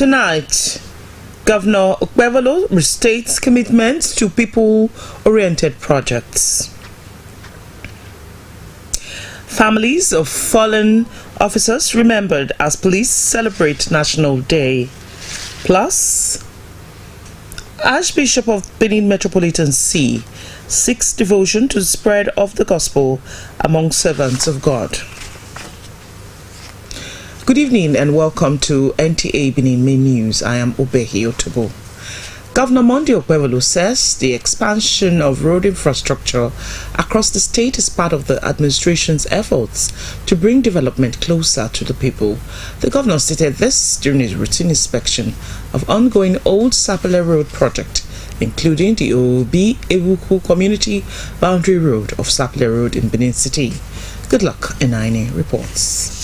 Tonight, Governor Okpebholo restates commitments to people-oriented projects. Families of fallen officers remembered as police celebrate National Day. Plus, Archbishop of Benin Metropolitan See seeks devotion to the spread of the gospel among servants of God. Good evening and welcome to Nta Benin Main News. I am Obehi Otobo. Governor Monday Okpebholo says the expansion of road infrastructure across the state is part of the administration's efforts to bring development closer to the people. The governor stated this during his routine inspection of ongoing Old Sapele Road project, including the Obi Ewuku Community Boundary Road of Sapele Road in Benin City. Good luck, Inaine reports.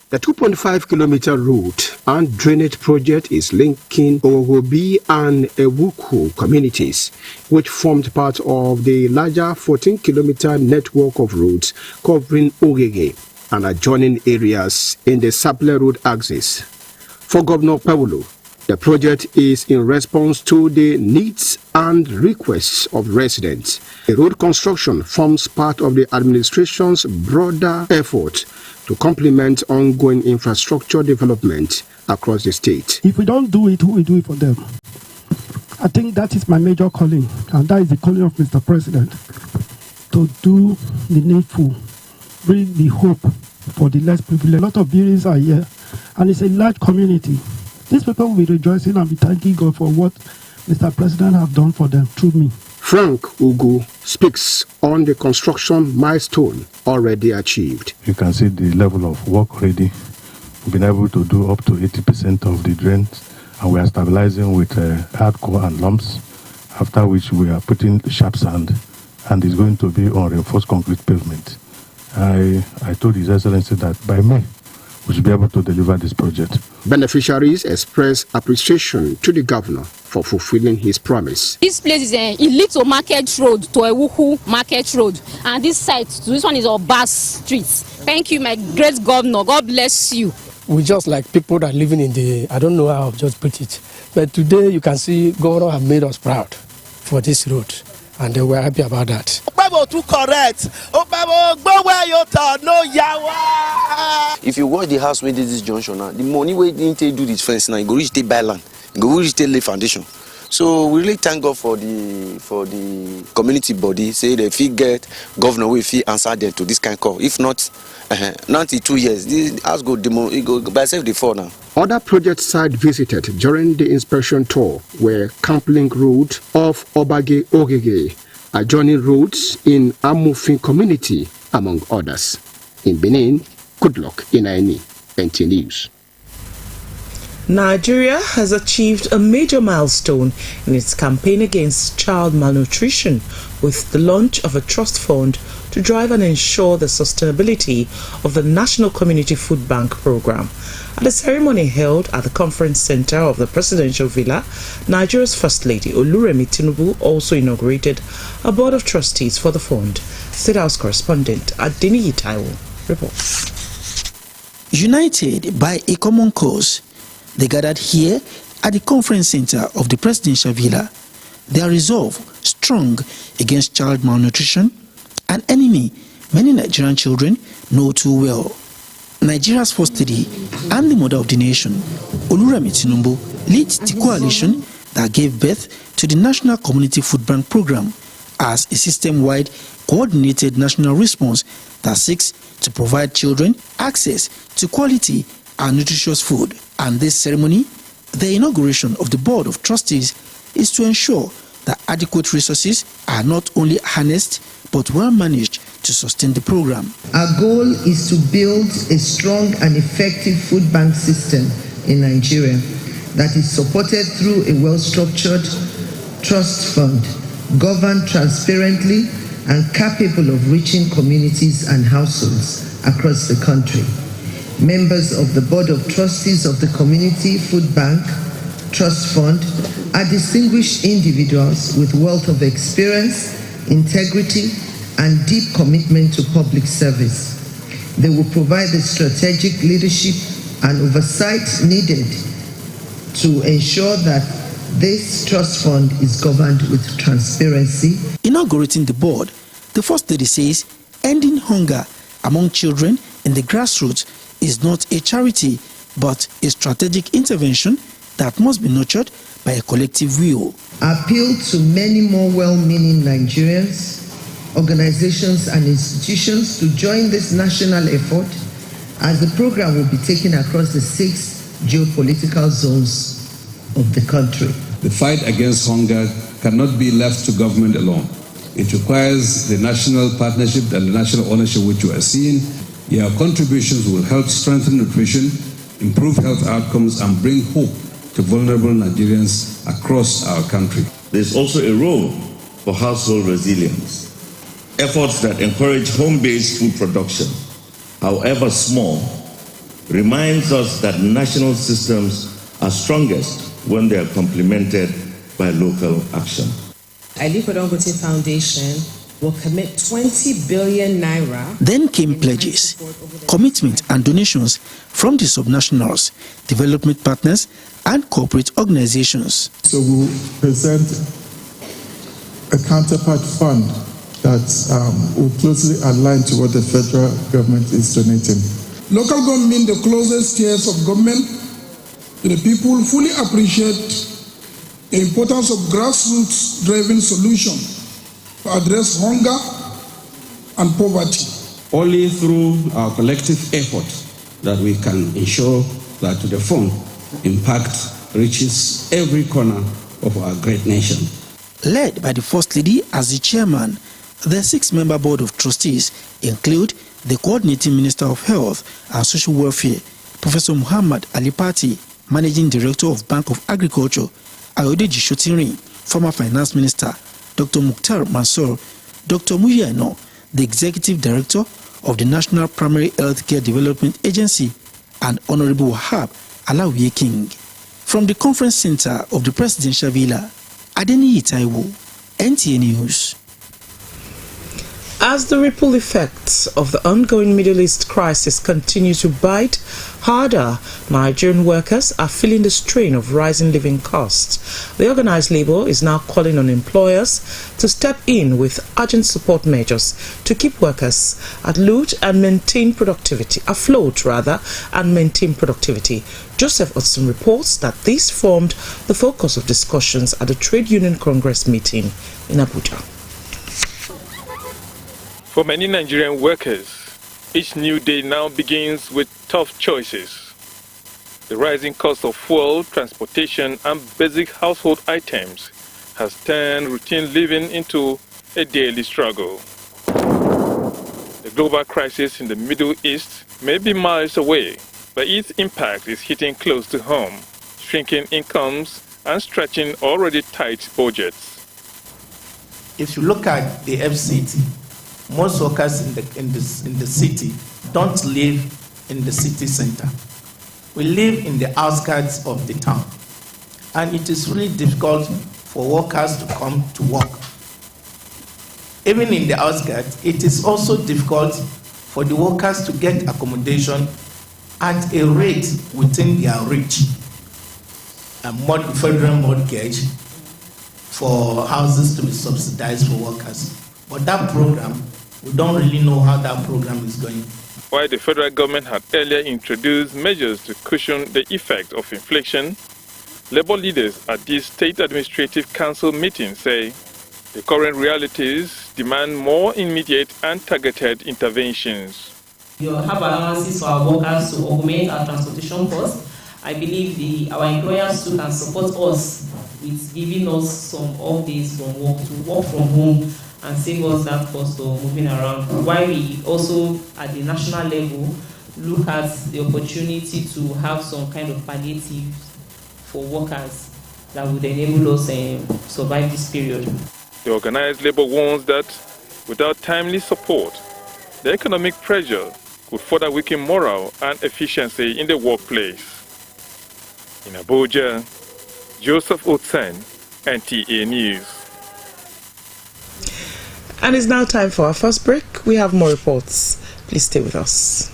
The 2.5-kilometer route and drainage project is linking Ogobi and Ewuku communities, which formed part of the larger 14-kilometer network of roads covering Ogege and adjoining areas in the Sapele Road axis. For Governor Okpebholo, the project is in response to the needs and requests of residents. The road construction forms part of the administration's broader effort to complement ongoing infrastructure development across the state. If we don't do it, who will do it for them? I think that is my major calling, and that is the calling of Mr. President, to do the needful, bring the hope for the less privileged. A lot of buildings are here, and it's a large community. These people will be rejoicing and be thanking God for what Mr. President have done for them through me. Frank Ugu speaks on the construction milestone already achieved. You can see the level of work already. We've been able to do up to 80% of the drains, and we are stabilizing with hardcore and lumps, after which we are putting sharp sand, and it's going to be on reinforced concrete pavement. I told His Excellency that by May, we should be able to deliver this project. Beneficiaries express appreciation to the governor for fulfilling his promise. This place is it leads to Market Road, to Ewuku Market Road, and this site, this one is Obas Street. Thank you, my great governor. God bless you. We just like people that are living in the, I don't know how I'll just put it, but today you can see governor have made us proud for this road, and we're happy about that. Too correct. Go where you turn, no yawa. If you watch the house where this junction now, the money we didn't do this fence now, you go reach the buy land, you go reach the lay foundation. So we really thank God for the community body. Say they feel get governor we feel answer them to this kind of call. If not, not in 2 years, this house go demo, it go by self the fall now. Other project sites visited during the inspection tour were Camplink Road off Obage Ogege, adjoining roads in Amufin community, among others. In Benin, good luck in NT News. Nigeria has achieved a major milestone in its campaign against child malnutrition with the launch of a trust fund to drive and ensure the sustainability of the National Community Food Bank program. At a ceremony held at the conference center of the Presidential Villa, Nigeria's First Lady Oluremi Tinubu also inaugurated a board of trustees for the fund. State House correspondent Adini Taiwo reports. United by a common cause, they gathered here at the conference center of the Presidential Villa. Their resolve strong against child malnutrition, an enemy many Nigerian children know too well. Nigeria's First Lady and the mother of the nation, Oluremi Tinubu, leads the coalition that gave birth to the National Community Food Bank program as a system-wide coordinated national response that seeks to provide children access to quality and nutritious food. And this ceremony, the inauguration of the Board of Trustees, is to ensure that adequate resources are not only harnessed but well managed to sustain the program. Our goal is to build a strong and effective food bank system in Nigeria that is supported through a well-structured trust fund, governed transparently and capable of reaching communities and households across the country. Members of the Board of Trustees of the Community Food Bank Trust Fund are distinguished individuals with wealth of experience, integrity, and deep commitment to public service. They will provide the strategic leadership and oversight needed to ensure that this trust fund is governed with transparency. Inaugurating the board, the First Lady says ending hunger among children in the grassroots is not a charity, but a strategic intervention that must be nurtured by a collective will. Appeal to many more well-meaning Nigerians, organizations and institutions to join this national effort, as the program will be taken across the 6 geopolitical zones of the country. The fight against hunger cannot be left to government alone. It requires the national partnership and the national ownership which you are seeing. Your contributions will help strengthen nutrition, improve health outcomes, and bring hope to vulnerable Nigerians across our country. There's also a role for household resilience. Efforts that encourage home-based food production, however small, reminds us that national systems are strongest when they are complemented by local action. Aliko Dangote Foundation will commit 20 billion naira. Then came pledges, commitment and donations from the subnationals, development partners and corporate organizations. So we'll present a counterpart fund that will closely align to what the federal government is donating. Local government, the closest tiers of government to the people, fully appreciate the importance of grassroots-driven solutions to address hunger and poverty. Only through our collective effort that we can ensure that the fund impact reaches every corner of our great nation. Led by the First Lady as the chairman, the 6-member board of trustees include the coordinating Minister of Health and Social Welfare, Professor Muhammad Ali Pati, Managing Director of Bank of Agriculture, Ayodeji Shotirin, former Finance Minister, Dr. Mukhtar Mansour, Dr. Muyano, the Executive Director of the National Primary Healthcare Development Agency, and Honorable Wahab Alawiye King. From the conference center of the Presidential Villa, Adeniyi Taiwo, NTA News. As the ripple effects of the ongoing Middle East crisis continue to bite harder, Nigerian workers are feeling the strain of rising living costs. The organized labor is now calling on employers to step in with urgent support measures to keep workers afloat and maintain productivity. Joseph Hudson reports that this formed the focus of discussions at the Trade Union Congress meeting in Abuja. For many Nigerian workers, each new day now begins with tough choices. The rising cost of fuel, transportation, and basic household items has turned routine living into a daily struggle. The global crisis in the Middle East may be miles away, but its impact is hitting close to home, shrinking incomes and stretching already tight budgets. If you look at the FCT, most workers in the city don't live in the city center. We live in the outskirts of the town. And it is really difficult for workers to come to work. Even in the outskirts, it is also difficult for the workers to get accommodation at a rate within their reach. A federal mortgage for houses to be subsidized for workers. But that program, we don't really know how that program is going. While the federal government had earlier introduced measures to cushion the effect of inflation, labor leaders at this State Administrative Council meeting say the current realities demand more immediate and targeted interventions. You have allowances for our workers to augment our transportation costs. I believe our employers too can support us with giving us some off days from work to work from home and save us that cost of moving around. While we also, at the national level, look at the opportunity to have some kind of palliative for workers that would enable us survive this period. The organized labor warns that without timely support, the economic pressure could further weaken morale and efficiency in the workplace. In Abuja, Joseph Hudson, NTA News. And it's now time for our first break. We have more reports. Please stay with us.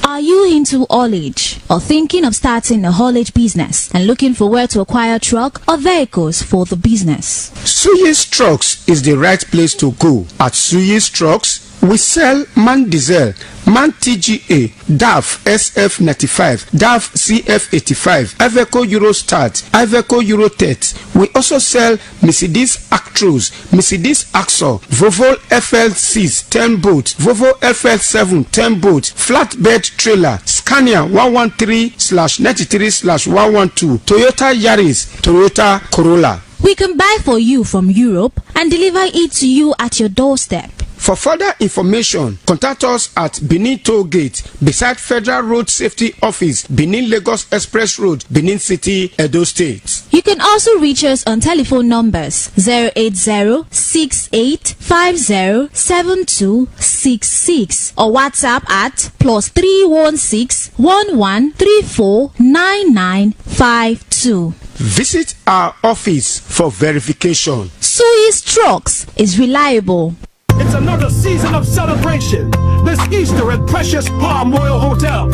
Are Are you into haulage or thinking of starting a haulage business and looking for where to acquire truck or vehicles for the business? Suyes Trucks is the right place to go. At Suyes Trucks, we sell MAN Diesel, MAN TGA, DAF SF95, DAF CF85, Iveco Eurostart, Iveco Eurotet. We also sell Mercedes Actros, Mercedes Axo, Volvo FL6 10 boat, Volvo FL7 10 boat, flatbed trailer, Scania 113/93/112, Toyota Yaris, Toyota Corolla. We can buy for you from Europe and deliver it to you at your doorstep. For further information, contact us at Benin Toll Gate, beside Federal Road Safety Office, Benin Lagos Express Road, Benin City, Edo State. You can also reach us on telephone numbers 080-6850-7266 or WhatsApp at +316-1134-9952. Visit our office for verification. Suyes Trucks is reliable. It's another season of celebration this Easter at Precious Palm Royal Hotel.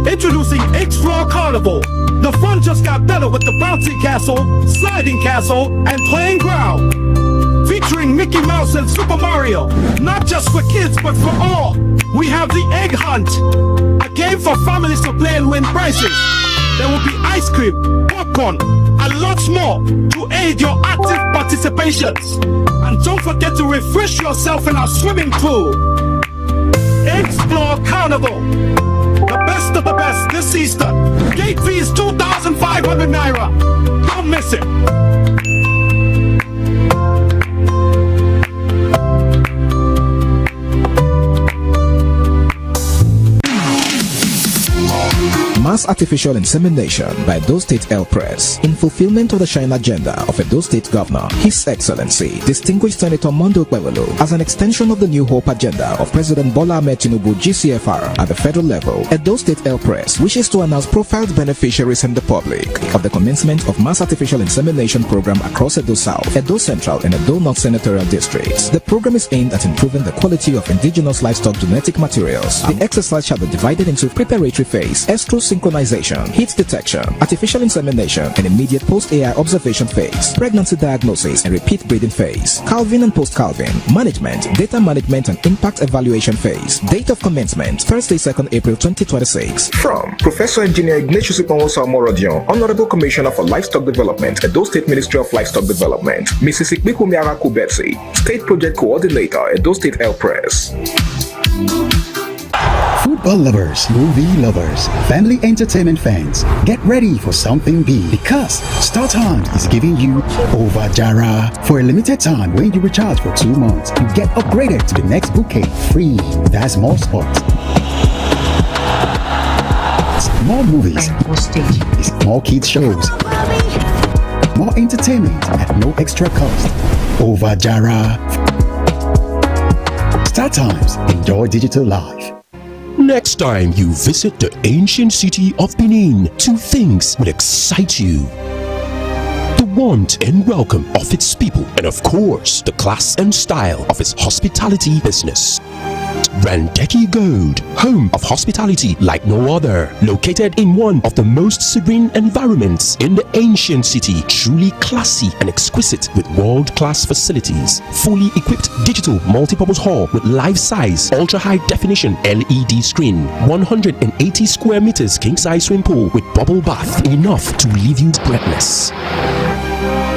Introducing 8th Floor Carnival. The fun just got better with the bouncy castle, sliding castle, and playing ground. Featuring Mickey Mouse and Super Mario. Not just for kids, but for all. We have the Egg Hunt, a game for families to play and win prizes. There will be ice cream, popcorn, and lots more to aid your active participations. And don't forget to refresh yourself in our swimming pool. Explore Carnival, the best of the best this Easter. Gate fee is 2,500 Naira. Don't miss it. Mass artificial insemination by Edo State El Press in fulfillment of the Shine agenda of Edo State Governor, His Excellency, Distinguished Senator Mondo Kwewelo, as an extension of the New Hope agenda of President Bola Ahmed Tinubu GCFR at the federal level. Edo State El Press wishes to announce profiled beneficiaries in the public of the commencement of mass artificial insemination program across Edo South, Edo Central, and Edo North senatorial districts. The program is aimed at improving the quality of indigenous livestock genetic materials. The exercise shall be divided into preparatory phase, estro synchronization, heat detection, artificial insemination, and immediate post-AI observation phase, pregnancy diagnosis, and repeat breeding phase, calving and post-calving, management, data management, and impact evaluation phase. Date of commencement, Thursday, 2nd April 2026. From Professor Engineer Ignatius Ikonwosa Morodion, Honorable Commissioner for Livestock Development, Edo State Ministry of Livestock Development, Mrs. Ikbikumiara Kubetsi, State Project Coordinator, Edo State El Press. Football lovers, movie lovers, family entertainment fans, get ready for something big because StarTimes is giving you Ovajara. For a limited time, when you recharge for 2 months, you get upgraded to the next bouquet free. That's more sports, more movies, more kids shows, more entertainment at no extra cost. Ovajara. StarTimes. Enjoy digital life. Next time you visit the ancient city of Benin, 2 things will excite you: the warmth and welcome of its people, and of course, the class and style of its hospitality business. Randeki Gold, home of hospitality like no other, located in one of the most serene environments in the ancient city, truly classy and exquisite with world-class facilities, fully equipped digital multipurpose hall with life-size, ultra-high definition LED screen, 180 square meters king-size swimming pool with bubble bath, enough to leave you breathless.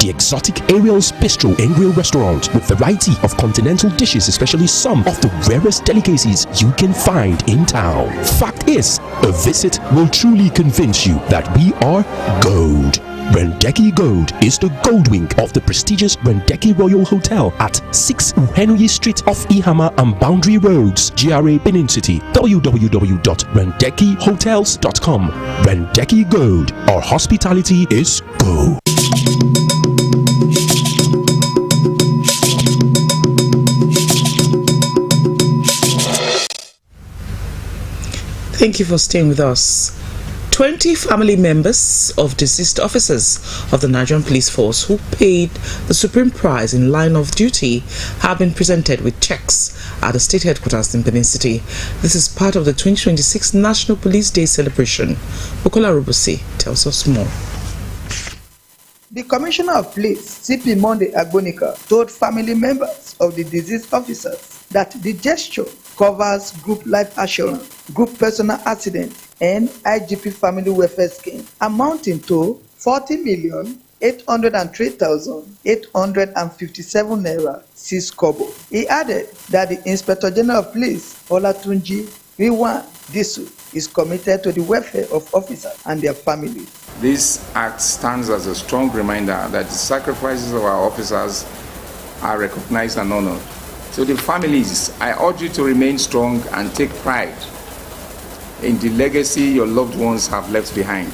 The exotic Ariel's Bistro and Grill restaurant with variety of continental dishes, especially some of the rarest delicacies you can find in town. Fact is, a visit will truly convince you that we are gold. Randeki Gold is the gold wing of the prestigious Randeki Royal Hotel at 6 Henry Street off Ihama and Boundary Roads, GRA Benin City. www.randekihotels.com. Randeki Gold, our hospitality is gold. Thank you for staying with us. 20 family members of deceased officers of the Nigerian Police Force who paid the supreme price in line of duty have been presented with checks at the state headquarters in Benin City. This is part of the 2026 National Police Day celebration. Bukola Rubusi tells us more. The Commissioner of Police, CP Monday Agbonika, told family members of the deceased officers that the gesture covers group life assurance, group personal accident, and IGP family welfare scheme, amounting to 40,803,857 naira 6 kobo. He added that the Inspector General of Police, Olatunji Riwan Disu, is committed to the welfare of officers and their families. This act stands as a strong reminder that the sacrifices of our officers are recognized and honored. So the families, I urge you to remain strong and take pride in the legacy your loved ones have left behind.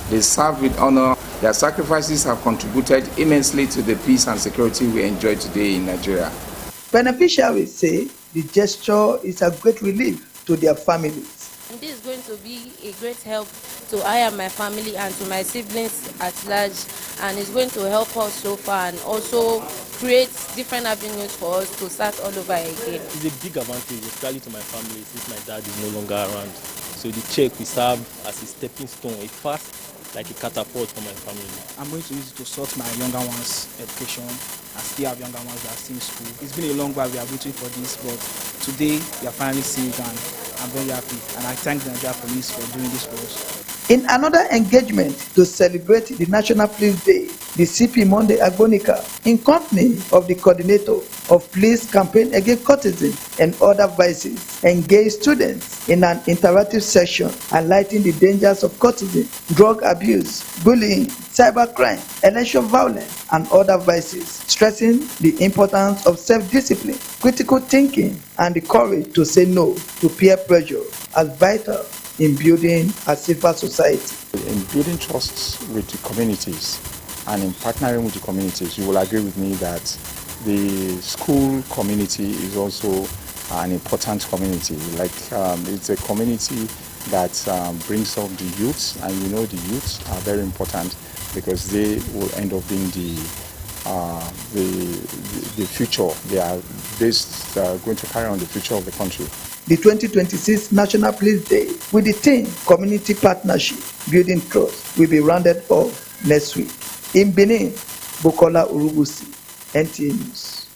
They serve with honor. Their sacrifices have contributed immensely to the peace and security we enjoy today in Nigeria. Beneficiaries say the gesture is a great relief to their families. And this is going to be a great help to I and my family and to my siblings at large, and it's going to help us so far and also create different avenues for us to start all over again. It's a big advantage, especially to my family, since my dad is no longer around. So the check will serve as a stepping stone, a fast, like a catapult for my family. I'm going to use it to sort my younger ones' education. I still have younger ones that are still in school. It's been a long while we are waiting for this, but today we are finally seeing it, and I'm very happy. And I thank the Nigerian Police for doing this for us. In another engagement to celebrate the National Police Day, the CP Monday Agbonika, in company of the coordinator of police campaign against courtesy and other vices, engaged students in an interactive session highlighting the dangers of courtesy, drug abuse, bullying, cybercrime, election violence, and other vices, stressing the importance of self-discipline, critical thinking, and the courage to say no to peer pressure as vital in building a safer society. In building trusts with the communities and in partnering with the communities, you will agree with me that the school community is also an important community. It's a community that brings up the youths, and you know the youths are very important because they will end up being the future. They are going to carry on the future of the country. The 2026 National Police Day with the theme Community Partnership Building Trust will be rounded off next week. In Benin, Bukola Urubusi, NTA News.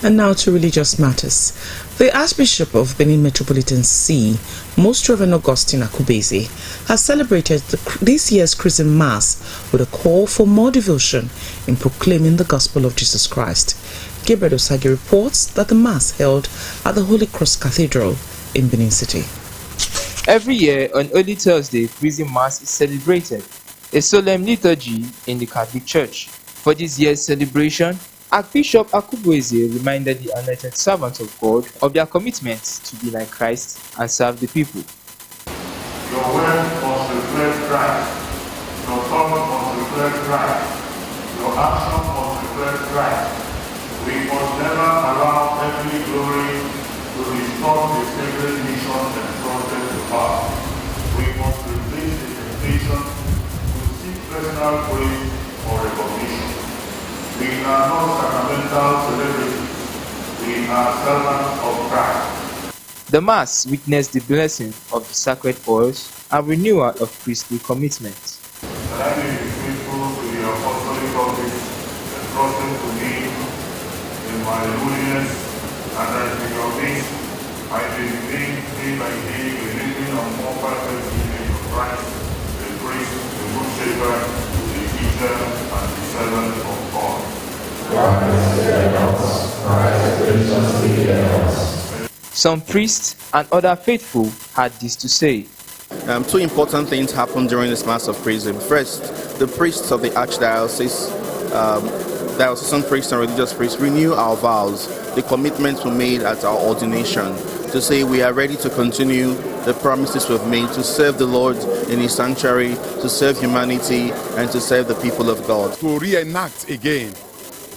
And now to religious matters. The Archbishop of Benin Metropolitan See, Most Reverend Augustine Akubeze, has celebrated this year's Chrism Mass with a call for more devotion in proclaiming the gospel of Jesus Christ. Gabriel Osagi reports that the Mass held at the Holy Cross Cathedral in Benin City. Every year on Holy Thursday, Chrism Mass is celebrated, a solemn liturgy in the Catholic Church. For this year's celebration, Archbishop Akubeze reminded the anointed servants of God of their commitment to be like Christ and serve the people. Your word must reflect Christ. Your thought must reflect Christ. Your action must reflect Christ. We must never allow earthly glory to distort the sacred mission entrusted to us. We must resist the temptation to seek personal praise or recognition. We are not sacramental celebrities. We are servants of Christ. The Mass witnessed the blessing of the sacred oils and renewal of priestly commitment. That I may be faithful to the apostolic office entrusted to me in my holiness, and that in your midst I may remain day by day believing on more perfect image of Christ, the priest, the good shepherd, the teacher, and the servant of God. Some priests and other faithful had this to say. Two important things happened during this Mass of Chrism. First, the priests of the Archdiocese, diocesan priests and religious priests, renew our vows, the commitments we made at our ordination, to say we are ready to continue the promises we've made to serve the Lord in His sanctuary, to serve humanity, and to serve the people of God. To reenact again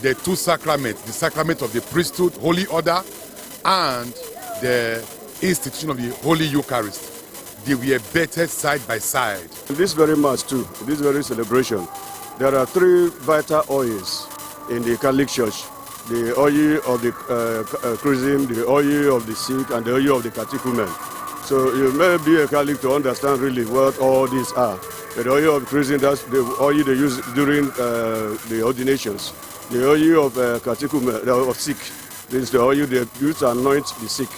the two sacraments, the sacrament of the priesthood, Holy Order, and the institution of the Holy Eucharist. they were bettered side by side. This very Mass too, this very celebration, there are three vital oils in the Catholic Church. The oil of the chrism, the oil of the sick, and the oil of the catechumen. So you may be a Catholic to understand really what all these are. The oil of chrism, that's the oil they use during the ordinations. The oil of catechumen, of sick, this is the oil they use to anoint the sick.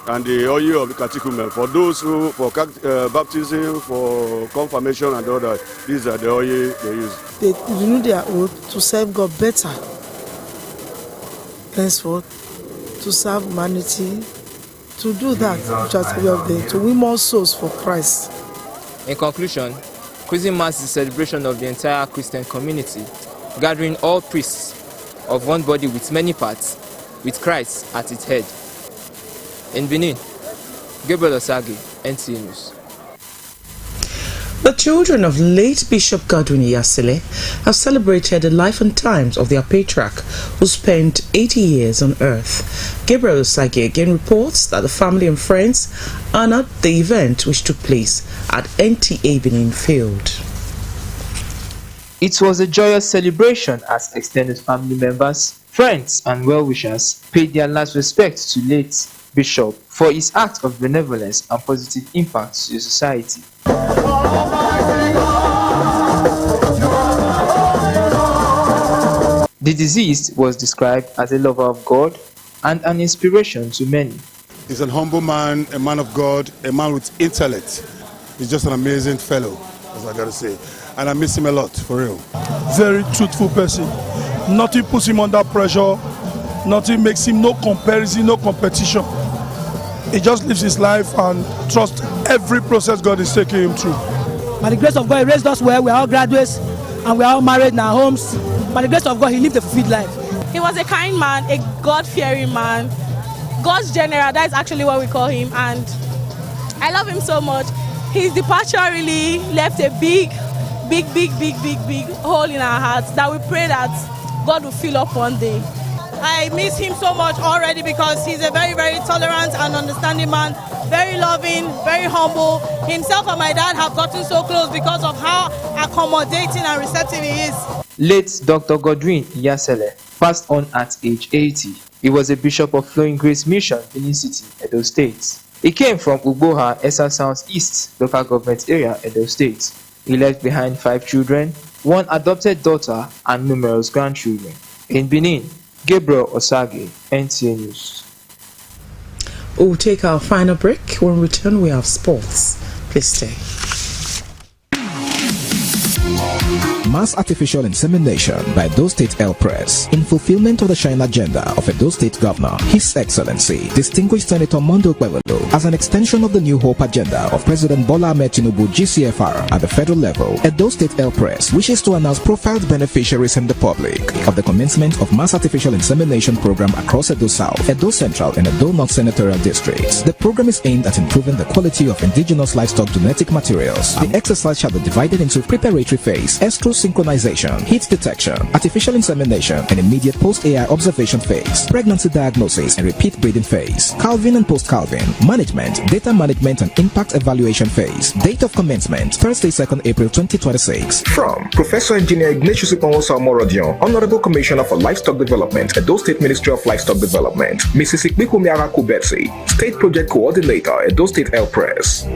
And the oil of the catechumen, for those who, for baptism, for confirmation and all that, these are the oil they use. They renew their oath to serve God better, henceforth, to serve humanity, to do that which has to be of them, to win more souls for Christ. In conclusion, Chrism Mass is a celebration of the entire Christian community, gathering all priests of one body with many parts, with Christ at its head. In Benin, Gabriel Osage, NTA News. The children of late Bishop Godwin Iyasile have celebrated the life and times of their patriarch, who spent 80 years on earth. Gabriel Osage again reports that the family and friends honored the event which took place at Nta Benin Field. It was a joyous celebration as extended family members, friends and well-wishers paid their last respect to late Bishop for his act of benevolence and positive impact to the society. The deceased was described as a lover of God and an inspiration to many. He's an humble man, a man of God, a man with intellect. He's just an amazing fellow, as I gotta say. And I miss him a lot, for real. Very truthful person. Nothing puts him under pressure. Nothing makes him, no comparison, no competition. He just lives his life and trusts every process God is taking him through. By the grace of God, he raised us well. We are all graduates and we are all married in our homes. By the grace of God, he lived a fulfilled life. He was a kind man, a God-fearing man, God's general. That is actually what we call him, and I love him so much. His departure really left a big hole in our hearts that we pray that God will fill up one day. I miss him so much already because he's a very, very tolerant and understanding man, very loving, very humble. Himself and my dad have gotten so close because of how accommodating and receptive he is. Late Dr. Godwin Iyasile passed on at age 80. He was a bishop of Flowing Grace Mission, Benin City, Edo State. He came from Ugboha, Esa South East local government area, Edo State. He left behind 5 children, 1 adopted daughter, and numerous grandchildren. In Benin, Gabriel Osage, NTA News. We'll take our final break. When we return, we have sports. Please stay. Mass artificial insemination by Edo State El Press in fulfillment of the Shine agenda of Edo State Governor, His Excellency, Distinguished Senator Mondo Kwewelo, as an extension of the New Hope agenda of President Bola Ahmed Tinubu GCFR at the federal level. Edo State El Press wishes to announce profiled beneficiaries in the public of the commencement of mass artificial insemination program across Edo South, Edo Central, and Edo North senatorial districts. The program is aimed at improving the quality of indigenous livestock genetic materials. The exercise shall be divided into preparatory phase, estro synchronization, heat detection, artificial insemination, and immediate post-AI observation phase, pregnancy diagnosis, and repeat breeding phase, calving and post-calving, management, data management, and impact evaluation phase. Date of commencement, Thursday, 2nd April 2026. From Professor Engineer Ignatius Morodion, Honorable Commissioner for Livestock Development, Edo State Ministry of Livestock Development, Mrs. Ikbikumiara Kubetsi, State Project Coordinator, Edo State El Press.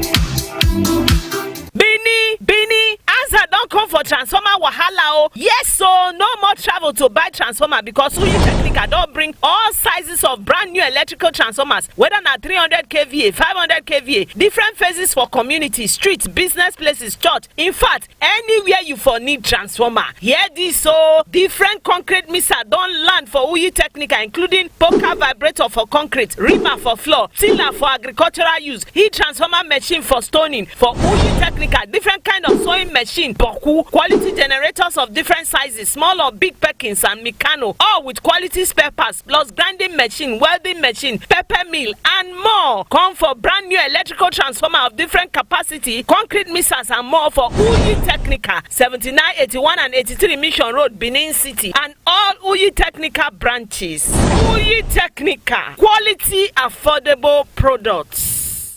Bini, answer don't come for transformer wahala. Yes, so no more travel to buy transformer because Uyi Technica don't bring all sizes of brand new electrical transformers, whether na 300 kVA, 500 kVA, different phases for community, streets, business places, church. In fact, anywhere you for need transformer. Hear this, so different concrete mixer don't land for Uyi Technica, including poker vibrator for concrete, reamer for floor, tiller for agricultural use, heat transformer machine for stoning for Uyi Technica, different kind of sewing machine, boku, quality generators of different sizes, small or big Perkins and Mikano, all with quality spare parts, plus grinding machine, welding machine, pepper mill, and more. Come for brand new electrical transformer of different capacity, concrete mixers, and more for Uyi Technica, 79, 81, and 83 Mission Road, Benin City, and all Uyi Technica branches. Uyi Technica, quality, affordable products.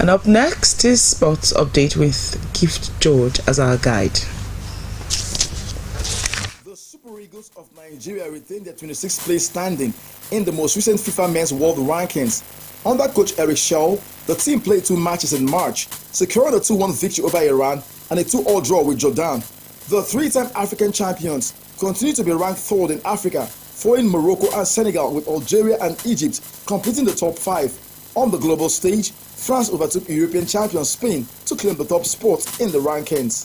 And up next is Sports Update with Gift George as our guide. The Super Eagles of Nigeria retained their 26th place standing in the most recent FIFA Men's World Rankings. Under coach Eric Shaw, the team played 2 matches in March, securing a 2-1 victory over Iran and a 2-2 draw with Jordan. The 3-time African champions continue to be ranked 3rd in Africa, following Morocco and Senegal, with Algeria and Egypt completing the top 5. On the global stage, France overtook European champion Spain to claim the top spot in the rankings.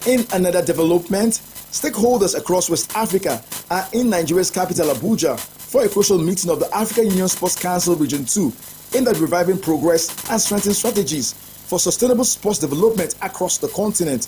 In another development, stakeholders across West Africa are in Nigeria's capital Abuja for a crucial meeting of the African Union Sports Council Region 2 aimed at reviving progress and strengthening strategies for sustainable sports development across the continent.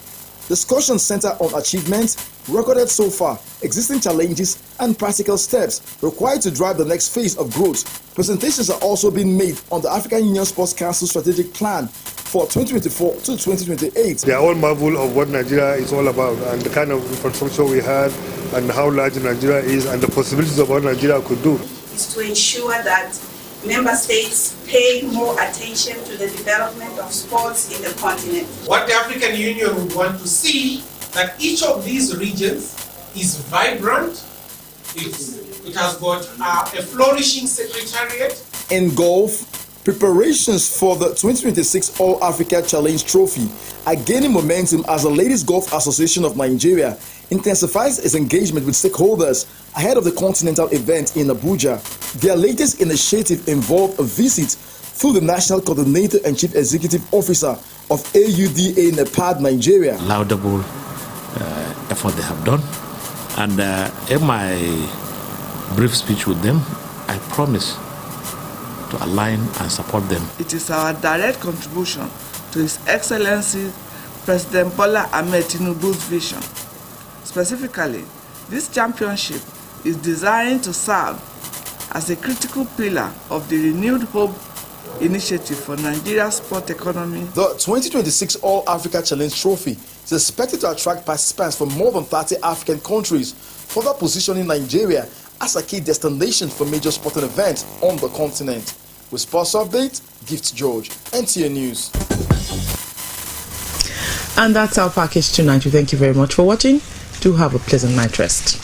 Discussions center on achievements recorded so far, existing challenges, and practical steps required to drive the next phase of growth. Presentations are also being made on the African Union Sports Council strategic plan for 2024 to 2028. They are all marvel of what Nigeria is all about and the kind of infrastructure we had and how large Nigeria is and the possibilities of what Nigeria could do. Is to ensure that member states pay more attention to the development of sports in the continent. What the African Union would want to see, that each of these regions is vibrant, it has got a flourishing secretariat. In golf, preparations for the 2026 All-Africa Challenge Trophy are gaining momentum as the Ladies Golf Association of Nigeria intensifies its engagement with stakeholders ahead of the continental event in Abuja. Their latest initiative involved a visit through the National Coordinator and Chief Executive Officer of AUDA NEPAD Nigeria. Laudable effort they have done, and in my brief speech with them, I promise to align and support them. It is our direct contribution to His Excellency President Bola Ahmed Tinubu's vision. Specifically, this championship is designed to serve as a critical pillar of the renewed hope initiative for Nigeria's sport economy. The 2026 All-Africa Challenge Trophy is expected to attract participants from more than 30 African countries, further positioning Nigeria as a key destination for major sporting events on the continent. With Sports Update, Gift George, NTA News. And that's our package tonight. We thank you very much for watching. Do have a pleasant night rest.